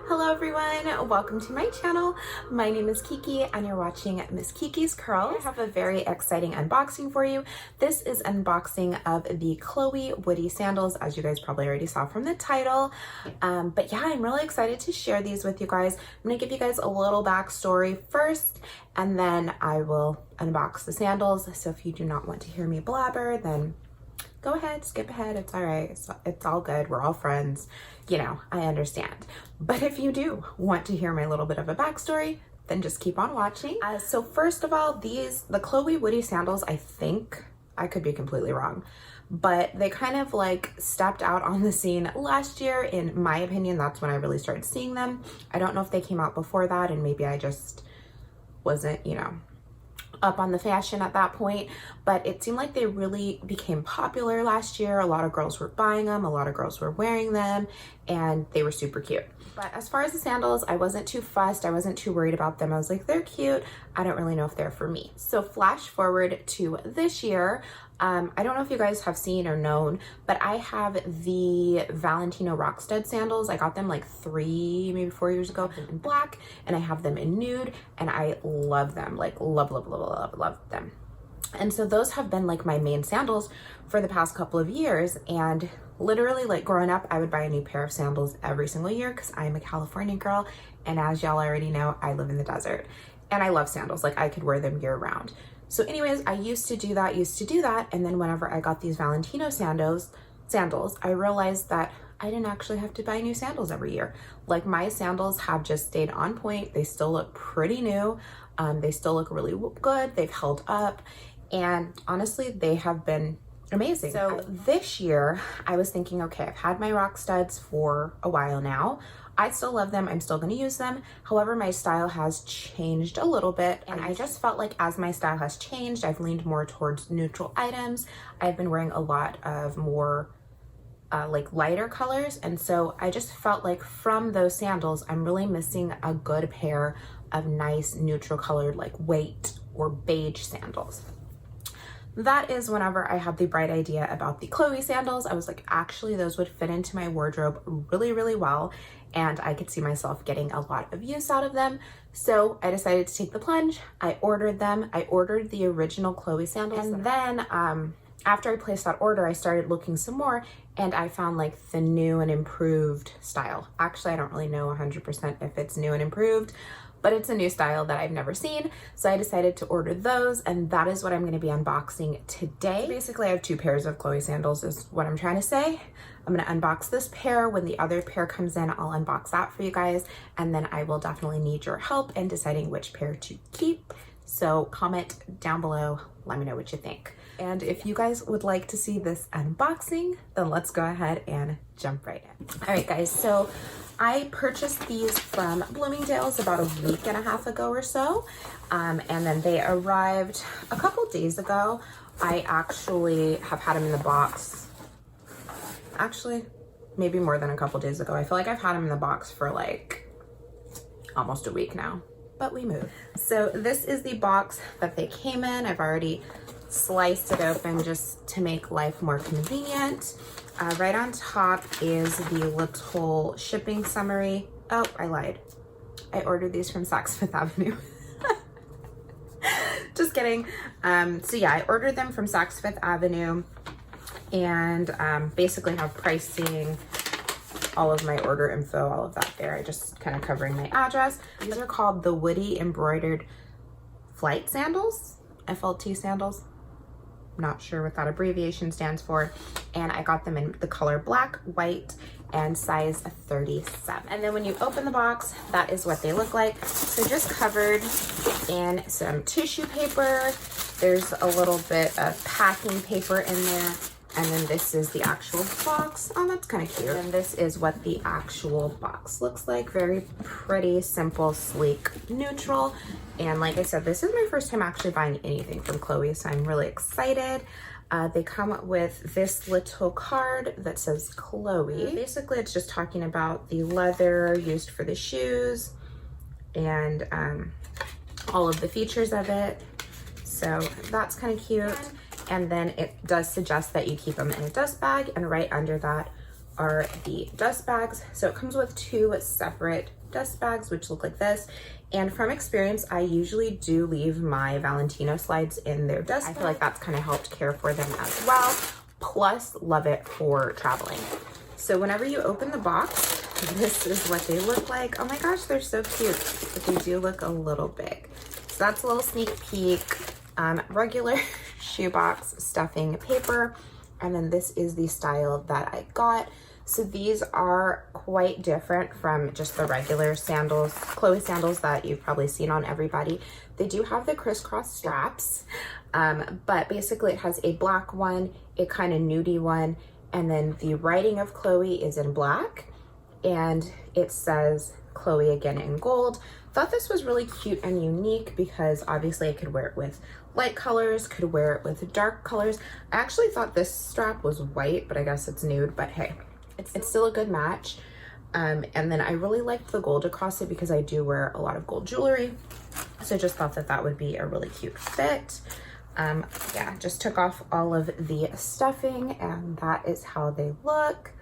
Hello everyone, welcome to my channel. My name is Kiki and you're watching Miss Kiki's Curls. I have a very exciting unboxing for you. This is unboxing of the Chloe Woody sandals, as you guys probably already saw from the title. But yeah, I'm really excited to share these with you guys. I'm gonna give you guys a little backstory first and then I will unbox the sandals. So if you do not want to hear me blabber, then go ahead, skip ahead, it's all right, it's all good, we're all friends, you know, I understand. But if you do want to hear my little bit of a backstory, then just keep on watching. So first of all, the Chloe Woody sandals, I think, I could be completely wrong, but they kind of like stepped out on the scene last year. In my opinion, that's when I really started seeing them. I don't know if they came out before that and maybe I just wasn't, you know, up on the fashion at that point, but it seemed like they really became popular last year. A lot of girls were buying them, a lot of girls were wearing them, and they were super cute. But as far as the sandals, I wasn't too fussed, I wasn't too worried about them. I was like, they're cute, I don't really know if they're for me. So flash forward to this year, I don't know if you guys have seen or known, but I have the Valentino Rockstud sandals. I got them like 3, maybe 4 years ago in black, and I have them in nude, and I love them, like love them. And so those have been like my main sandals for the past couple of years. And literally, like growing up, I would buy a new pair of sandals every single year because I'm a California girl. And as y'all already know, I live in the desert and I love sandals. Like I could wear them year round. So anyways, I used to do that. And then whenever I got these Valentino sandals, I realized that I didn't actually have to buy new sandals every year. Like my sandals have just stayed on point. They still look pretty new. They still look really good. They've held up. And honestly, they have been amazing. So this year I was thinking, okay, I've had my rock studs for a while now. I still love them. I'm still going to use them. However, my style has changed a little bit. And I just felt like as my style has changed, I've leaned more towards neutral items. I've been wearing a lot of more like lighter colors. And so I just felt like from those sandals, I'm really missing a good pair of nice neutral colored like white or beige sandals. That is whenever I had the bright idea about the Chloe sandals. I was like, actually, those would fit into my wardrobe really, really well. And I could see myself getting a lot of use out of them. So I decided to take the plunge. I ordered them. I ordered the original Chloe sandals. And then after I placed that order, I started looking some more and I found like the new and improved style. Actually, I don't really know 100% if it's new and improved, but it's a new style that I've never seen. So I decided to order those, and that is what I'm gonna be unboxing today. Basically, I have 2 pairs of Chloe sandals is what I'm trying to say. I'm gonna unbox this pair. When the other pair comes in, I'll unbox that for you guys, and then I will definitely need your help in deciding which pair to keep. So comment down below, let me know what you think. And if you guys would like to see this unboxing, then let's go ahead and jump right in. All right, guys, so I purchased these from Bloomingdale's about a week and a half ago or so. And then they arrived a couple days ago. I actually have had them in the box, actually, maybe more than a couple days ago. I feel like I've had them in the box for like almost a week now, but we moved. So this is the box that they came in. I've already sliced it open just to make life more convenient. Right on top is the little shipping summary. Oh, I lied. I ordered these from Saks Fifth Avenue. Just kidding. So yeah, I ordered them from Saks Fifth Avenue and basically have pricing, all of my order info, all of that there. I just kind of covering my address. These are called the Woody Embroidered Flight Sandals, FLT sandals. Not sure what that abbreviation stands for. And I got them in the color black, white, and size 37. And then when you open the box, that is what they look like. So just covered in some tissue paper. There's a little bit of packing paper in there. And then this is the actual box. Oh, that's kind of cute. And this is what the actual box looks like. Very pretty, simple, sleek, neutral. And like I said, this is my first time actually buying anything from Chloe, so I'm really excited. They come with this little card that says Chloe. Basically, it's just talking about the leather used for the shoes and all of the features of it. So that's kind of cute. And then it does suggest that you keep them in a dust bag, and right under that are the dust bags. So it comes with 2 separate dust bags, which look like this. And from experience, I usually do leave my Valentino slides in their dust bag. I feel like that's kind of helped care for them as well. Plus, love it for traveling. So whenever you open the box, this is what they look like. Oh my gosh, they're so cute, but they do look a little big. So that's a little sneak peek. Regular shoebox stuffing paper. And then this is the style that I got. So these are quite different from just the regular sandals, Chloe sandals that you've probably seen on everybody. They do have the crisscross straps, but basically it has a black one, a kind of nudie one, and then the writing of Chloe is in black, and it says Chloe again in gold. Thought this was really cute and unique because obviously I could wear it with light colors, could wear it with dark colors. I actually thought this strap was white, but I guess it's nude, but hey, it's still a good match. And then I really liked the gold across it because I do wear a lot of gold jewelry. So just thought that that would be a really cute fit. Yeah, just took off all of the stuffing and that is how they look.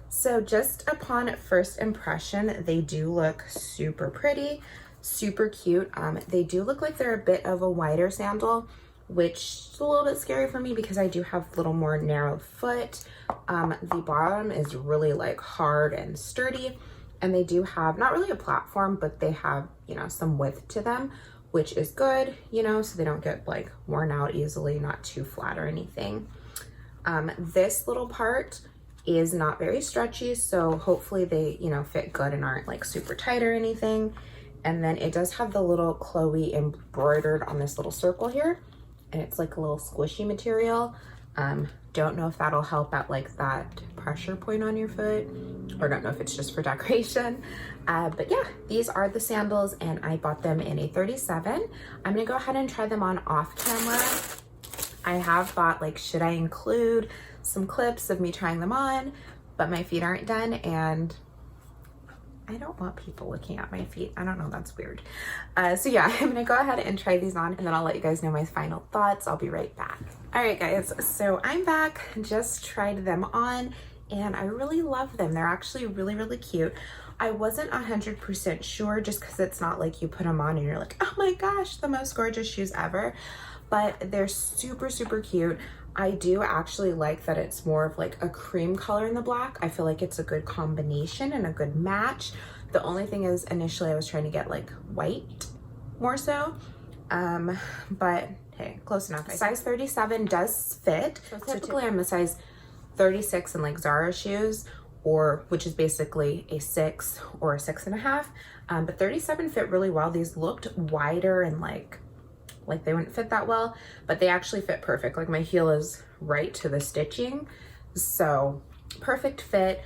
So just upon first impression, they do look super pretty, super cute. They do look like they're a bit of a wider sandal, which is a little bit scary for me because I do have a little more narrow foot. The bottom is really like hard and sturdy, and they do have not really a platform, but they have, you know, some width to them, which is good, you know, so they don't get like worn out easily, not too flat or anything. This little part is not very stretchy, so hopefully they, you know, fit good and aren't like super tight or anything. And then it does have the little Chloe embroidered on this little circle here, and it's like a little squishy material. Don't know if that'll help at like that pressure point on your foot, or don't know if it's just for decoration. But yeah, these are the sandals and I bought them in a 37. I'm gonna go ahead and try them on off camera. I have thought like, should I include some clips of me trying them on, but my feet aren't done and I don't want people looking at my feet. I don't know, that's weird. So yeah, I'm gonna go ahead and try these on and then I'll let you guys know my final thoughts. I'll be right back. All right guys, so I'm back, just tried them on and I really love them. They're actually really, really cute. I wasn't 100% sure just because it's not like you put them on and you're like, oh my gosh, the most gorgeous shoes ever. But they're super, super cute. I do actually like that it's more of like a cream color in the black. I feel like it's a good combination and a good match. The only thing is initially I was trying to get like white more so, but hey, close enough. Size 37 does fit. So typically I'm a size 36 in like Zara shoes, or which is basically a 6 or a 6.5, but 37 fit really well. These looked wider and like they wouldn't fit that well, but they actually fit perfect. Like my heel is right to the stitching, so perfect fit.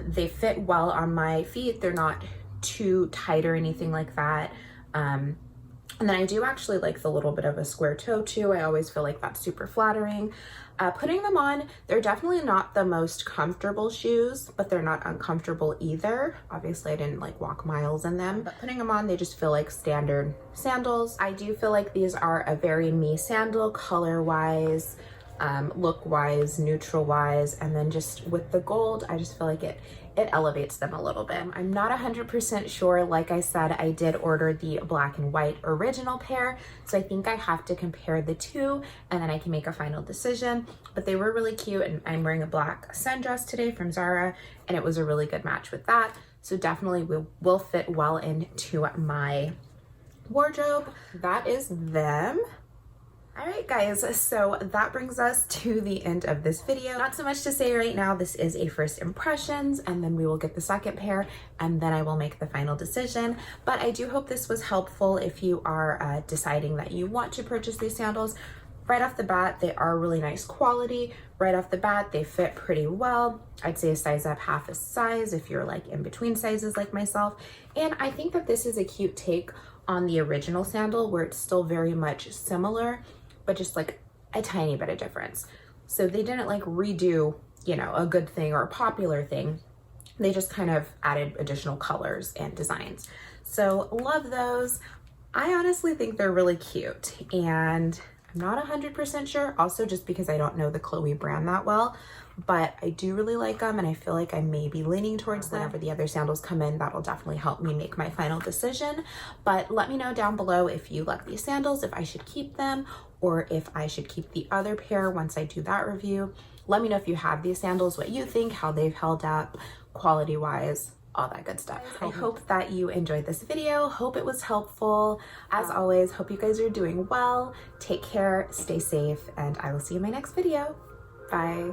They fit well on my feet. They're not too tight or anything like that. And then I do actually like the little bit of a square toe too. I always feel like that's super flattering. Putting them on, they're definitely not the most comfortable shoes, but they're not uncomfortable either. Obviously I didn't like walk miles in them, but putting them on, they just feel like standard sandals. I do feel like these are a very me sandal, color wise, look wise, neutral wise, and then just with the gold, I just feel like it elevates them a little bit. I'm not 100% sure. Like I said, I did order the black and white original pair, so I think I have to compare the two and then I can make a final decision. But they were really cute, and I'm wearing a black sundress today from Zara and it was a really good match with that. So definitely will fit well into my wardrobe. That is them. All right guys, so that brings us to the end of this video. Not so much to say right now. This is a first impressions, and then we will get the second pair and then I will make the final decision. But I do hope this was helpful if you are deciding that you want to purchase these sandals. Right off the bat, they are really nice quality. Right off the bat, they fit pretty well. I'd say a size up, half a size if you're like in between sizes like myself. And I think that this is a cute take on the original sandal where it's still very much similar, but just like a tiny bit of difference. So they didn't like redo, you know, a good thing or a popular thing. They just kind of added additional colors and designs. So love those. I honestly think they're really cute, and I'm not 100% sure, also just because I don't know the Chloe brand that well, but I do really like them and I feel like I may be leaning towards them. Whenever the other sandals come in, that'll definitely help me make my final decision. But let me know down below if you like these sandals, if I should keep them, or if I should keep the other pair once I do that review. Let me know if you have these sandals, what you think, how they've held up, quality-wise, all that good stuff. I hope that you enjoyed this video. Hope it was helpful. As always, hope you guys are doing well. Take care, stay safe, and I will see you in my next video. Bye.